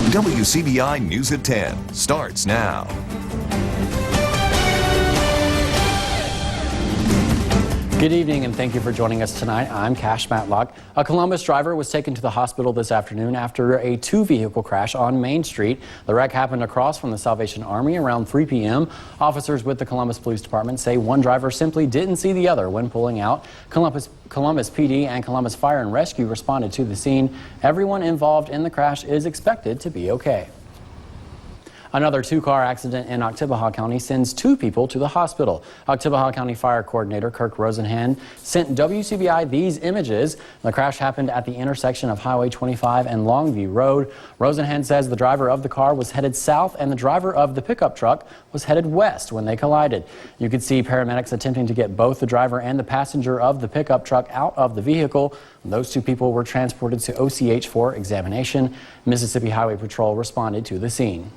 WCBI News at 10 starts now. Good evening and thank you for joining us tonight. I'm Cash Matlock. A Columbus driver was taken to the hospital this afternoon after a two-vehicle crash on Main Street. The wreck happened across from the Salvation Army around 3 p.m. Officers with the Columbus Police Department say one driver simply didn't see the other when pulling out. Columbus PD and Columbus Fire and Rescue responded to the scene. Everyone involved in the crash is expected to be okay. Another two-car accident in Oktibbeha County sends 2 people to the hospital. Oktibbeha County Fire Coordinator Kirk Rosenhan sent WCBI these images. The crash happened at the intersection of Highway 25 and Longview Road. Rosenhan says the driver of the car was headed south and the driver of the pickup truck was headed west when they collided. You could see paramedics attempting to get both the driver and the passenger of the pickup truck out of the vehicle. Those 2 people were transported to OCH for examination. Mississippi Highway Patrol responded to the scene.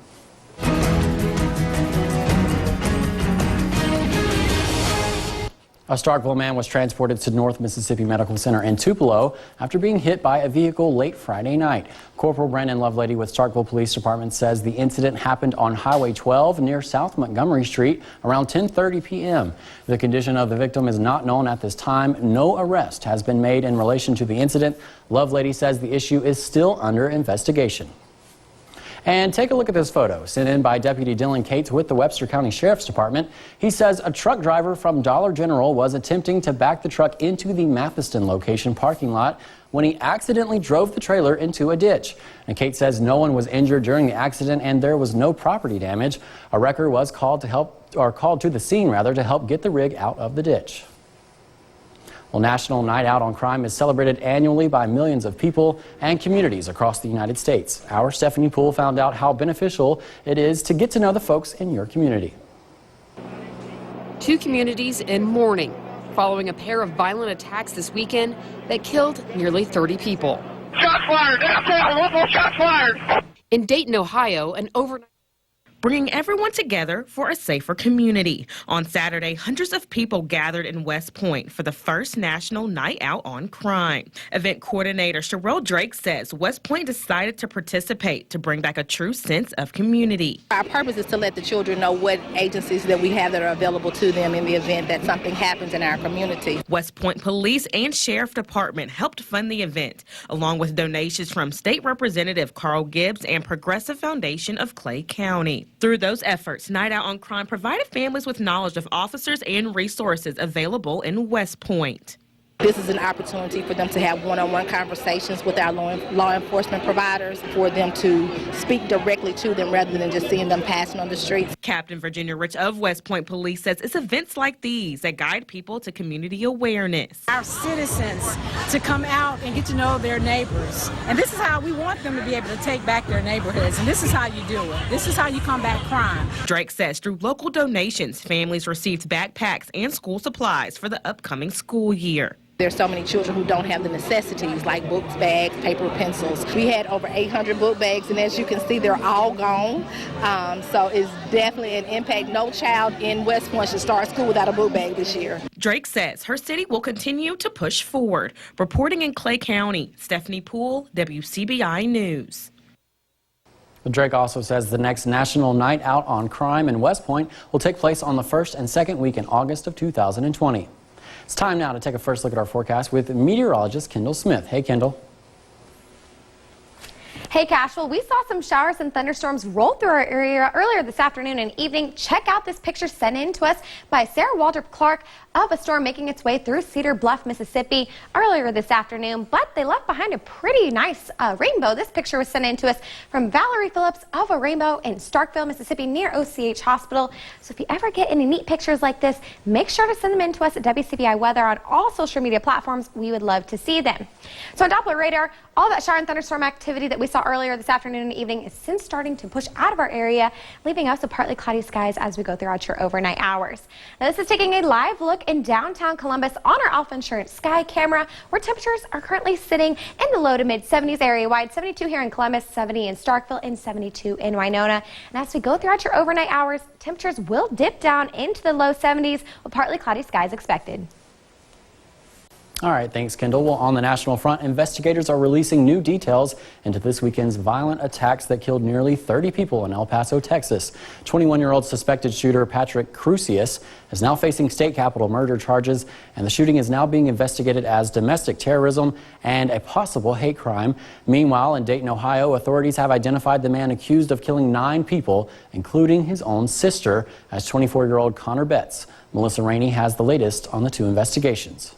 A Starkville man was transported to North Mississippi Medical Center in Tupelo after being hit by a vehicle late Friday night. Corporal Brandon Lovelady with Starkville Police Department says the incident happened on Highway 12 near South Montgomery Street around 10:30 p.m. The condition of the victim is not known at this time. No arrest has been made in relation to the incident. Lovelady says the issue is still under investigation. And take a look at this photo sent in by Deputy Dylan Cates with the Webster County Sheriff's Department. He says a truck driver from Dollar General was attempting to back the truck into the Mathiston location parking lot when he accidentally drove the trailer into a ditch. And Cates says no one was injured during the accident and there was no property damage. A wrecker was called to the scene to help get the rig out of the ditch. Well, National Night Out on Crime is celebrated annually by millions of people and communities across the United States. Our Stephanie Poole found out how beneficial it is to get to know the folks in your community. 2 communities in mourning following a pair of violent attacks this weekend that killed nearly 30 people. Shots fired! One more shot fired! In Dayton, Ohio, an overnight bringing everyone together for a safer community. On Saturday, hundreds of people gathered in West Point for the first National Night Out on Crime. Event coordinator Sherelle Drake says West Point decided to participate to bring back a true sense of community. Our purpose is to let the children know what agencies that we have that are available to them in the event that something happens in our community. West Point Police and Sheriff Department helped fund the event, along with donations from State Representative Carl Gibbs and Progressive Foundation of Clay County. Through those efforts, Night Out on Crime provided families with knowledge of officers and resources available in West Point. This is an opportunity for them to have one-on-one conversations with our law enforcement providers, for them to speak directly to them rather than just seeing them passing on the streets. Captain Virginia Rich of West Point Police says it's events like these that guide people to community awareness. Our citizens to come out and get to know their neighbors. And this is how we want them to be able to take back their neighborhoods. And this is how you do it. This is how you combat crime. Drake says through local donations, families received backpacks and school supplies for the upcoming school year. There's so many children who don't have the necessities like books, bags, paper, pencils. We had over 800 book bags, and as you can see, they're all gone. So it's definitely an impact. No child in West Point should start school without a book bag this year. Drake says her city will continue to push forward. Reporting in Clay County, Stephanie Poole, WCBI News. Drake also says the next National Night Out on Crime in West Point will take place on the 1st and 2nd week in August of 2020. It's time now to take a first look at our forecast with meteorologist Kendall Smith. Hey, Kendall. Hey, Cash. Well, we saw some showers and thunderstorms roll through our area earlier this afternoon and evening. Check out this picture sent in to us by Sarah Waldrop Clark of a storm making its way through Cedar Bluff, Mississippi earlier this afternoon, but they left behind a pretty nice rainbow. This picture was sent in to us from Valerie Phillips of a rainbow in Starkville, Mississippi near OCH Hospital. So if you ever get any neat pictures like this, make sure to send them in to us at WCBI Weather on all social media platforms. We would love to see them. So on Doppler radar, all that shower and thunderstorm activity that we saw earlier this afternoon and evening is since starting to push out of our area, leaving us with partly cloudy skies as we go throughout your overnight hours. Now, this is taking a live look in downtown Columbus on our Alpha Insurance Sky Camera, where temperatures are currently sitting in the low to mid 70s area-wide, 72 here in Columbus, 70 in Starkville, and 72 in Winona. And as we go throughout your overnight hours, temperatures will dip down into the low 70s with partly cloudy skies expected. All right, thanks, Kendall. Well, on the national front, investigators are releasing new details into this weekend's violent attacks that killed nearly 30 people in El Paso, Texas. 21-year-old suspected shooter Patrick Crucius is now facing state capitol murder charges, and the shooting is now being investigated as domestic terrorism and a possible hate crime. Meanwhile, in Dayton, Ohio, authorities have identified the man accused of killing 9 people, including his own sister, as 24-year-old Connor Betts. Melissa Rainey has the latest on the 2 investigations.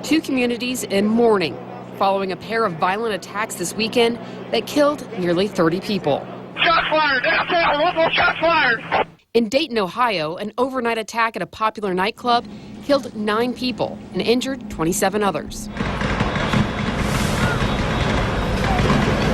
2 communities in mourning following a pair of violent attacks this weekend that killed nearly 30 people. Shots fired. Downtown. One more shot fired. In Dayton, Ohio, an overnight attack at a popular nightclub killed 9 people and injured 27 others.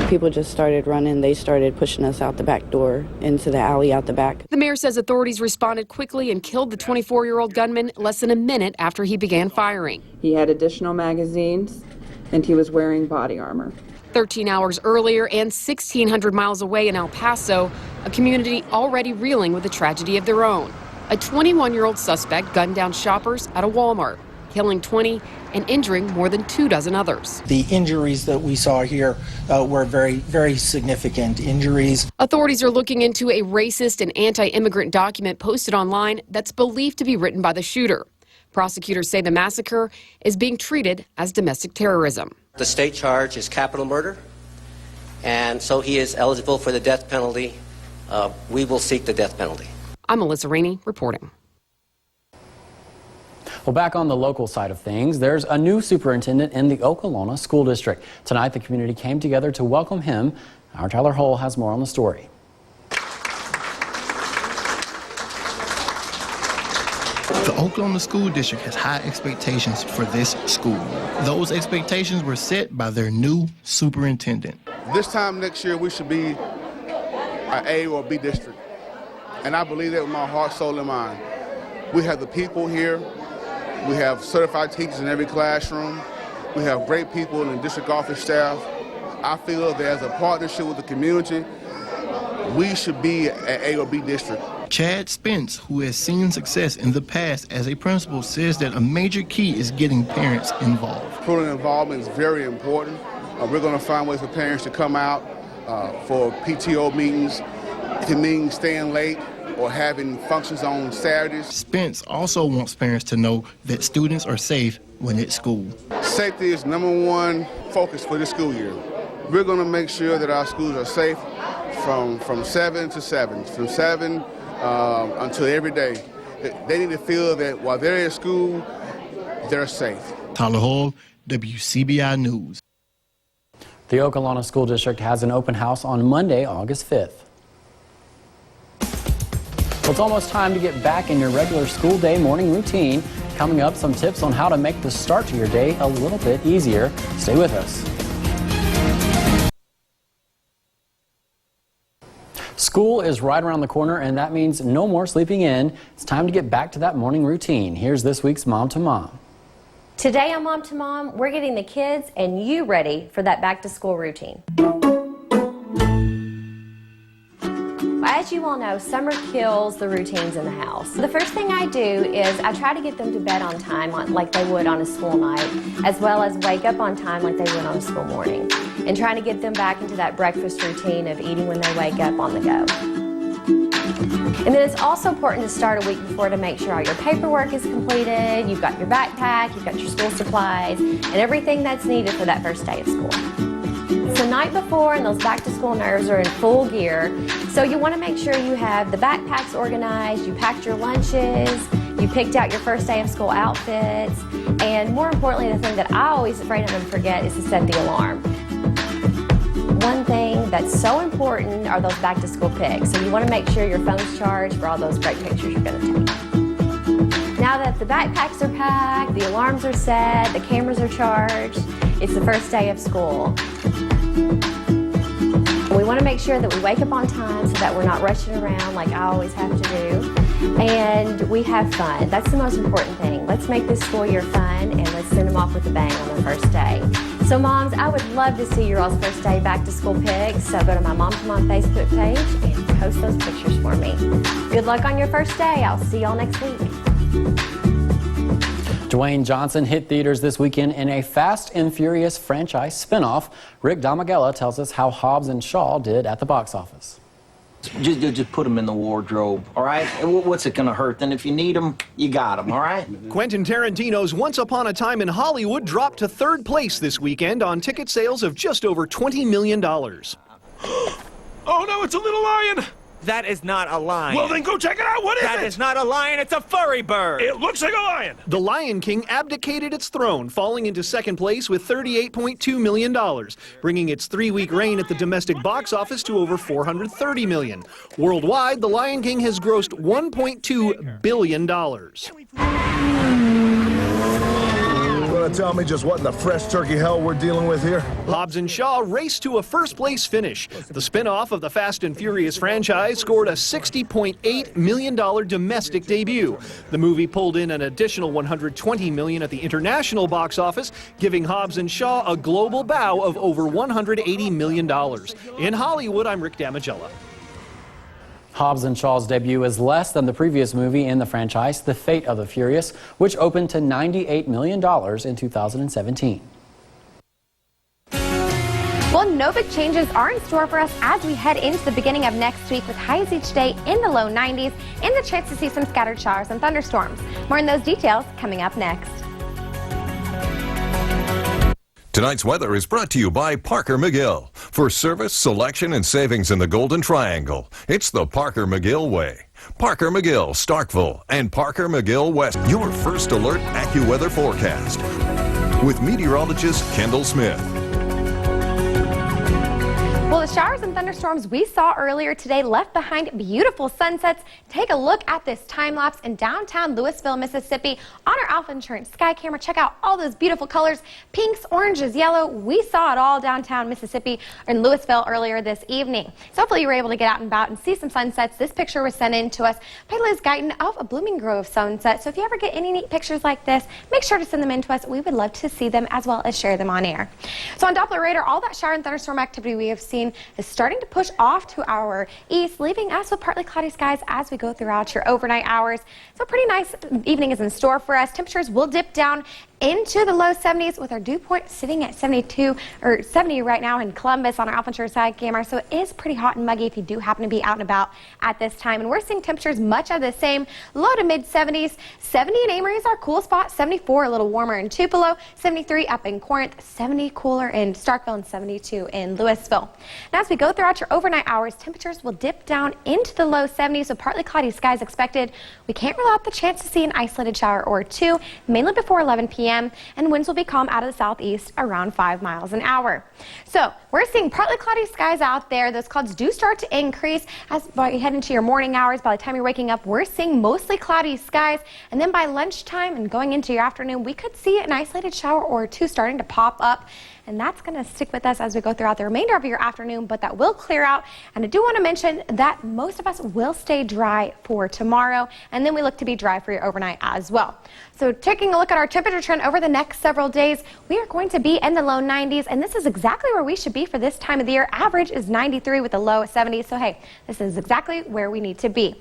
People just started running. They started pushing us out the back door into the alley out the back. The mayor says authorities responded quickly and killed the 24-year-old gunman less than a minute after he began firing. He had additional magazines and he was wearing body armor. 13 hours earlier and 1,600 miles away in El Paso, a community already reeling with a tragedy of their own. A 21-year-old suspect gunned down shoppers at a Walmart, killing 20 and injuring more than 24 others. The injuries that we saw here were very, very significant injuries. Authorities are looking into a racist and anti-immigrant document posted online that's believed to be written by the shooter. Prosecutors say the massacre is being treated as domestic terrorism. The state charge is capital murder, and so he is eligible for the death penalty. We will seek the death penalty. I'm Melissa Rainey reporting. Well, back on the local side of things, there's a new superintendent in the Okolona School District. Tonight, the community came together to welcome him. Our Tyler Hull has more on the story. The Okolona School District has high expectations for this school. Those expectations were set by their new superintendent. This time next year, we should be an A or B district. And I believe that with my heart, soul, and mind. We have the people here. We have certified teachers in every classroom. We have great people in the district office staff. I feel that as a partnership with the community, we should be an A or B district. Chad Spence, who has seen success in the past as a principal, says that a major key is getting parents involved. Parental involvement is very important. We're going to find ways for parents to come out for PTO meetings. It can mean staying late or having functions on Saturdays. Spence also wants parents to know that students are safe when at school. Safety is #1 focus for this school year. We're going to make sure that our schools are safe from 7 to 7, from 7 until every day. They need to feel that while they're at school, they're safe. Tyler Hull, WCBI News. The Okolona School District has an open house on Monday, August 5th. Well, it's almost time to get back in your regular school day morning routine. Coming up, some tips on how to make the start to your day a little bit easier. Stay with us. School is right around the corner, and that means no more sleeping in. It's time to get back to that morning routine. Here's this week's Mom to Mom. Today on Mom to Mom, we're getting the kids and you ready for that back to school routine. As you all know, summer kills the routines in the house. The first thing I do is I try to get them to bed on time like they would on a school night, as well as wake up on time like they would on a school morning, and trying to get them back into that breakfast routine of eating when they wake up on the go. And then it's also important to start a week before to make sure all your paperwork is completed, you've got your backpack, you've got your school supplies, and everything that's needed for that first day of school. It's the night before and those back to school nerves are in full gear, so you want to make sure you have the backpacks organized, you packed your lunches, you picked out your first day of school outfits, and more importantly, the thing that I always afraid of them forget is to set the alarm. One thing that's so important are those back to school pics, so you want to make sure your phone's charged for all those great pictures you're going to take. Now that the backpacks are packed, the alarms are set, the cameras are charged, it's the first day of school. We want to make sure that we wake up on time so that we're not rushing around like I always have to do. And we have fun. That's the most important thing. Let's make this school year fun and let's send them off with a bang on their first day. So moms, I would love to see your all's first day back to school pics. So go to my Mom to Mom Facebook page and post those pictures for me. Good luck on your first day. I'll see y'all next week. Dwayne Johnson hit theaters this weekend in a Fast and Furious franchise spinoff. Rick Damagella tells us how Hobbs and Shaw did at the box office. Just put them in the wardrobe, all right? What's it gonna hurt? Then if you need them, you got them, all right? Quentin Tarantino's Once Upon a Time in Hollywood dropped to third place this weekend on ticket sales of just over $20 million. Oh no, it's a little lion! That is not a lion. Well, then go check it out. What is it? That is not a lion. It's a furry bird. It looks like a lion. The Lion King abdicated its throne, falling into second place with $38.2 million, bringing its 3-week reign at the domestic box office to over $430 million. Worldwide, The Lion King has grossed $1.2 billion. Tell me just what in the fresh turkey hell we're dealing with here? Hobbs and Shaw raced to a first-place finish. The spin-off of the Fast and Furious franchise scored a $60.8 million domestic debut. The movie pulled in an additional $120 million at the international box office, giving Hobbs and Shaw a global bow of over $180 million. In Hollywood, I'm Rick Damagella. Hobbs and Shaw's debut is less than the previous movie in the franchise, The Fate of the Furious, which opened to $98 million in 2017. Well, no big changes are in store for us as we head into the beginning of next week with highs each day in the low 90s and the chance to see some scattered showers and thunderstorms. More on those details coming up next. Tonight's weather is brought to you by Parker McGill. For service, selection, and savings in the Golden Triangle, it's the Parker McGill way. Parker McGill, Starkville, and Parker McGill West. Your first alert AccuWeather forecast with meteorologist Kendall Smith. Well, the showers and thunderstorms we saw earlier today left behind beautiful sunsets. Take a look at this time lapse in downtown Louisville, Mississippi on our Alpha Insurance Sky Camera. Check out all those beautiful colors, pinks, oranges, yellow. We saw it all downtown Mississippi in Louisville earlier this evening. So hopefully you were able to get out and about and see some sunsets. This picture was sent in to us by Liz Guyton of a Blooming Grove sunset. So if you ever get any neat pictures like this, make sure to send them in to us. We would love to see them as well as share them on air. So on Doppler radar, all that shower and thunderstorm activity we have seen is starting to push off to our east, leaving us with partly cloudy skies as we go throughout your overnight hours. So a pretty nice evening is in store for us. Temperatures will dip down into the low 70s with our dew point sitting at 72 or 70 right now in Columbus on our Alpha Insurance Sky Camera. So it is pretty hot and muggy if you do happen to be out and about at this time. And we're seeing temperatures much of the same, low to mid 70s. 70 in Amory is our cool spot, 74 a little warmer in Tupelo, 73 up in Corinth, 70 cooler in Starkville, and 72 in Louisville. Now as we go throughout your overnight hours, temperatures will dip down into the low 70s with partly cloudy skies expected. We can't rule out the chance to see an isolated shower or two, mainly before 11 p.m. and winds will be calm out of the southeast around 5 miles an hour. So we're seeing partly cloudy skies out there. Those clouds do start to increase as you head into your morning hours. By the time you're waking up, we're seeing mostly cloudy skies, and then by lunchtime and going into your afternoon, we could see an isolated shower or two starting to pop up. And that's going to stick with us as we go throughout the remainder of your afternoon, but that will clear out. And I do want to mention that most of us will stay dry for tomorrow, and then we look to be dry for your overnight as well. So taking a look at our temperature trend over the next several days, we are going to be in the low 90s, and this is exactly where we should be for this time of the year. Average is 93 with a low 70s, so hey, this is exactly where we need to be.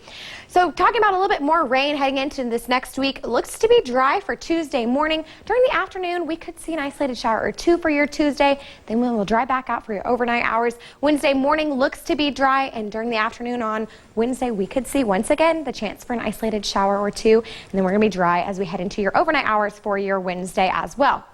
So talking about a little bit more rain heading into this next week, looks to be dry for Tuesday morning. During the afternoon, we could see an isolated shower or two for your Tuesday, then we will dry back out for your overnight hours. Wednesday morning looks to be dry, and during the afternoon on Wednesday, we could see once again the chance for an isolated shower or two, and then we're going to be dry as we head into your overnight hours for your Wednesday as well.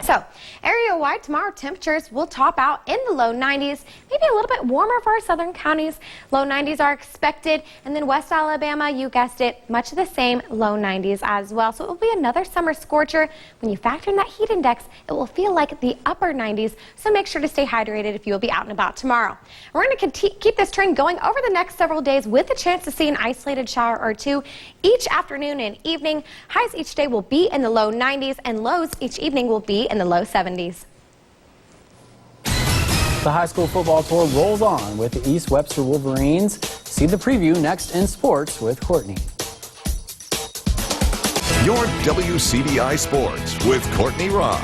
So, area-wide, tomorrow temperatures will top out in the low 90s, maybe a little bit warmer for our southern counties. Low 90s are expected, and then West Alabama, you guessed it, much of the same, low 90s as well. So it will be another summer scorcher. When you factor in that heat index, it will feel like the upper 90s, so make sure to stay hydrated if you'll be out and about tomorrow. We're going to keep this trend going over the next several days with a chance to see an isolated shower or two each afternoon and evening. Highs each day will be in the low 90s, and lows each evening will be in the low 70s. The high school football tour rolls on with the East Webster Wolverines. See the preview next in sports with Courtney. Your WCBI Sports with Courtney Robb.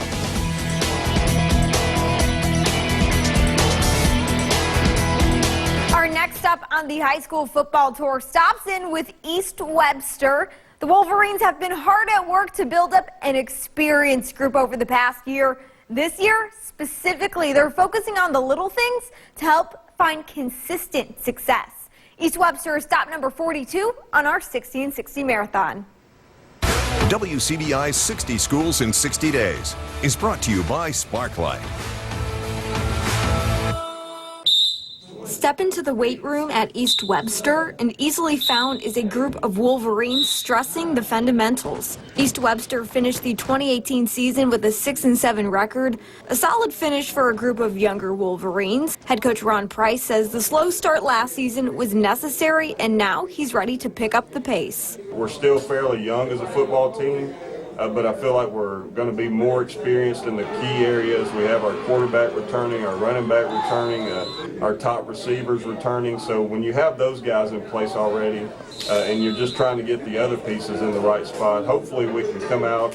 Our next up on the high school football tour stops in with East Webster. The Wolverines have been hard at work to build up an experienced group over the past year. This year, specifically, they're focusing on the little things to help find consistent success. East Webster is stop number 42 on our 60 in 60 marathon. WCBI's 60 Schools in 60 Days is brought to you by Sparklight. Step into the weight room at East Webster, and easily found is a group of Wolverines stressing the fundamentals. East Webster finished the 2018 season with a 6-7 record, a solid finish for a group of younger Wolverines. Head coach Ron Price says the slow start last season was necessary, and now he's ready to pick up the pace. We're still fairly young as a football team. But I feel like we're going to be more experienced in the key areas. We have our quarterback returning, our running back returning, our top receivers returning. So when you have those guys in place already and you're just trying to get the other pieces in the right spot, hopefully we can come out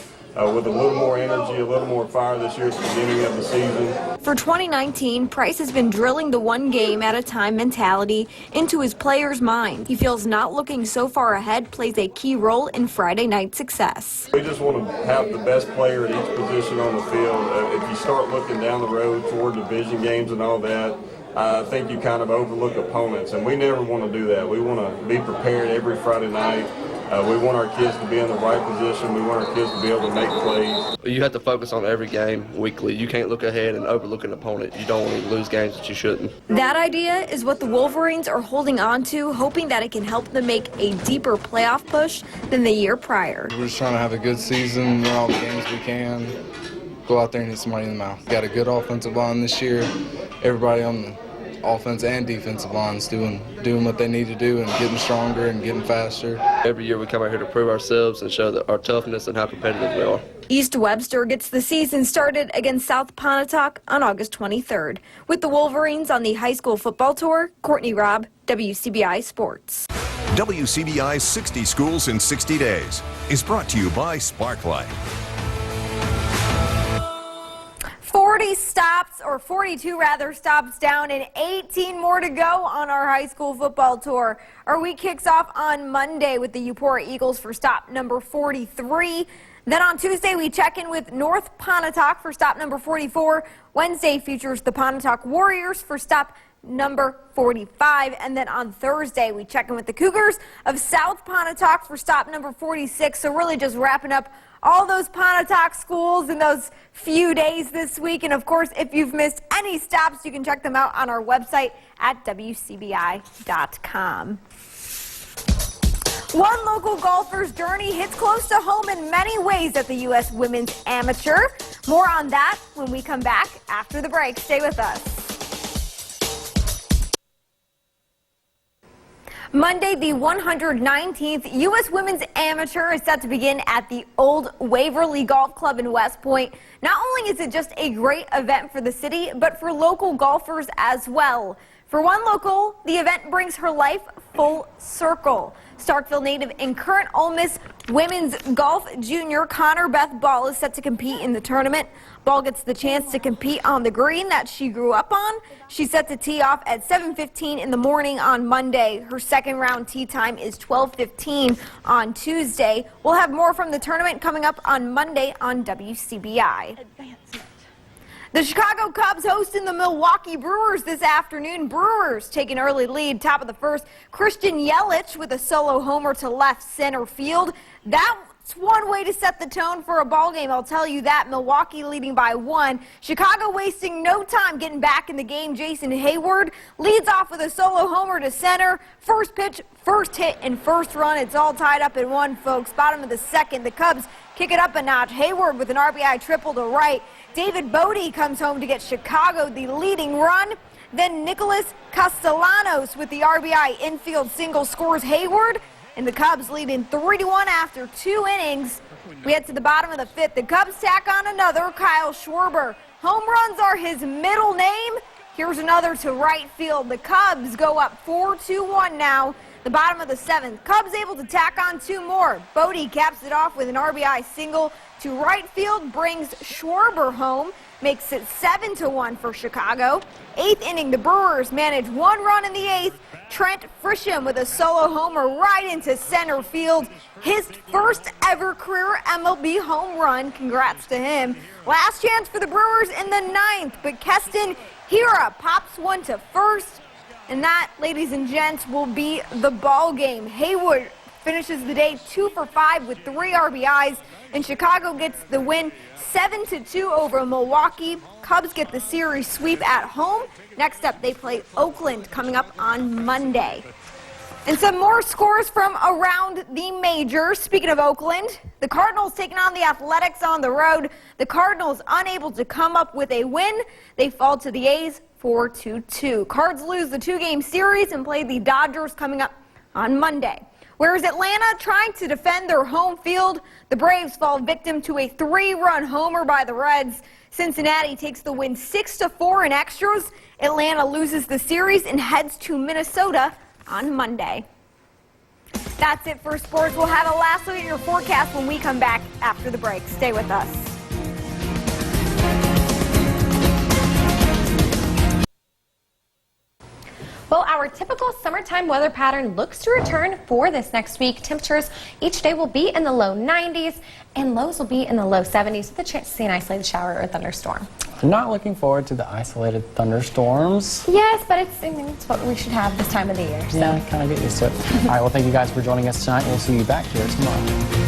with a little more energy, a little more fire this year at the beginning of the season. For 2019, Price has been drilling the one game at a time mentality into his players' mind. He feels not looking so far ahead plays a key role in Friday night success. We just want to have the best player at each position on the field. If you start looking down the road toward division games and all that, I think you kind of overlook opponents, and we never want to do that. We want to be prepared every Friday night. We want our kids to be in the right position. We want our kids to be able to make plays. You have to focus on every game weekly. You can't look ahead and overlook an opponent. You don't want to lose games that you shouldn't. That idea is what the Wolverines are holding on to, hoping that it can help them make a deeper playoff push than the year prior. We're just trying to have a good season, win all the games we can, go out there and hit somebody in the mouth. Got a good offensive line this year. Everybody on the offense and defensive lines doing what they need to do and getting stronger and getting faster. Every year we come out here to prove ourselves and show that our toughness and how competitive we are. East Webster gets the season started against South Pontotoc on August 23rd. With the Wolverines on the high school football tour, Courtney Robb, WCBI Sports. WCBI's 60 Schools in 60 Days is brought to you by Sparklight. 40 stops, or 42 rather, stops down and 18 more to go on our high school football tour. Our week kicks off on Monday with the Eupora Eagles for stop number 43. Then on Tuesday, we check in with North Pontotoc for stop number 44. Wednesday features the Pontotoc Warriors for stop number 45. And then on Thursday, we check in with the Cougars of South Pontotoc for stop number 46. So really just wrapping up all those Pontotoc schools in those few days this week. And of course, if you've missed any stops, you can check them out on our website at WCBI.com. One local golfer's journey hits close to home in many ways at the U.S. Women's Amateur. More on that when we come back after the break. Stay with us. Monday, the 119th U.S. Women's Amateur is set to begin at the Old Waverly Golf Club in West Point. Not only is it just a great event for the city, but for local golfers as well. For one local, the event brings her life full circle. Starkville native and current Ole Miss women's golf junior Connor Beth Ball is set to compete in the tournament. Ball gets the chance to compete on the green that she grew up on. She's set to tee off at 7:15 in the morning on Monday. Her second round tee time is 12:15 on Tuesday. We'll have more from the tournament coming up on Monday on WCBI. The Chicago Cubs hosting the Milwaukee Brewers this afternoon. Brewers take an early lead, top of the first. Christian Yelich with a solo homer to left center field. That's one way to set the tone for a ball game, I'll tell you that. Milwaukee leading by 1. Chicago wasting no time getting back in the game. Jason Hayward leads off with a solo homer to center. First pitch, first hit, and first run. It's all tied up at 1, folks. Bottom of the second, the Cubs kick it up a notch. Hayward with an RBI triple to right. David Bodie comes home to get Chicago the leading run. Then Nicholas Castellanos with the RBI infield single scores Hayward. And the Cubs lead in 3-1 after 2 innings. We head to the bottom of the 5th. The Cubs tack on another, Kyle Schwarber. Home runs are his middle name. Here's another to right field. The Cubs go up 4-1 now. The bottom of the 7th, Cubs able to tack on 2 more. Bodie caps it off with an RBI single to right field, brings Schwarber home, makes it 7-1 for Chicago. 8th inning, the Brewers manage 1 run in the 8th. Trent Frischem with a solo homer right into center field. His first ever career MLB home run. Congrats to him. Last chance for the Brewers in the 9th, but Keston Hira pops one to first. And that, ladies and gents, will be the ball game. Haywood finishes the day 2 for 5 with 3 RBIs, and Chicago gets the win 7-2 over Milwaukee. Cubs get the series sweep at home. Next up, they play Oakland coming up on Monday. And some more scores from around the majors. Speaking of Oakland, the Cardinals taking on the Athletics on the road. The Cardinals unable to come up with a win. They fall to the A's 4-2. Cards lose the 2-game series and play the Dodgers coming up on Monday. Whereas Atlanta trying to defend their home field, the Braves fall victim to a 3-run homer by the Reds. Cincinnati takes the win 6-4 in extras. Atlanta loses the series and heads to Minnesota on Monday. That's it for sports. We'll have a last look at your forecast when we come back after the break. Stay with us. Well, our typical summertime weather pattern looks to return for this next week. Temperatures each day will be in the low 90s and lows will be in the low 70s with a chance to see an isolated shower or thunderstorm. I'm not looking forward to the isolated thunderstorms. Yes, but it's what we should have this time of the year. So. Yeah, kind of get used to it. All right, well, thank you guys for joining us tonight. We'll see you back here tomorrow.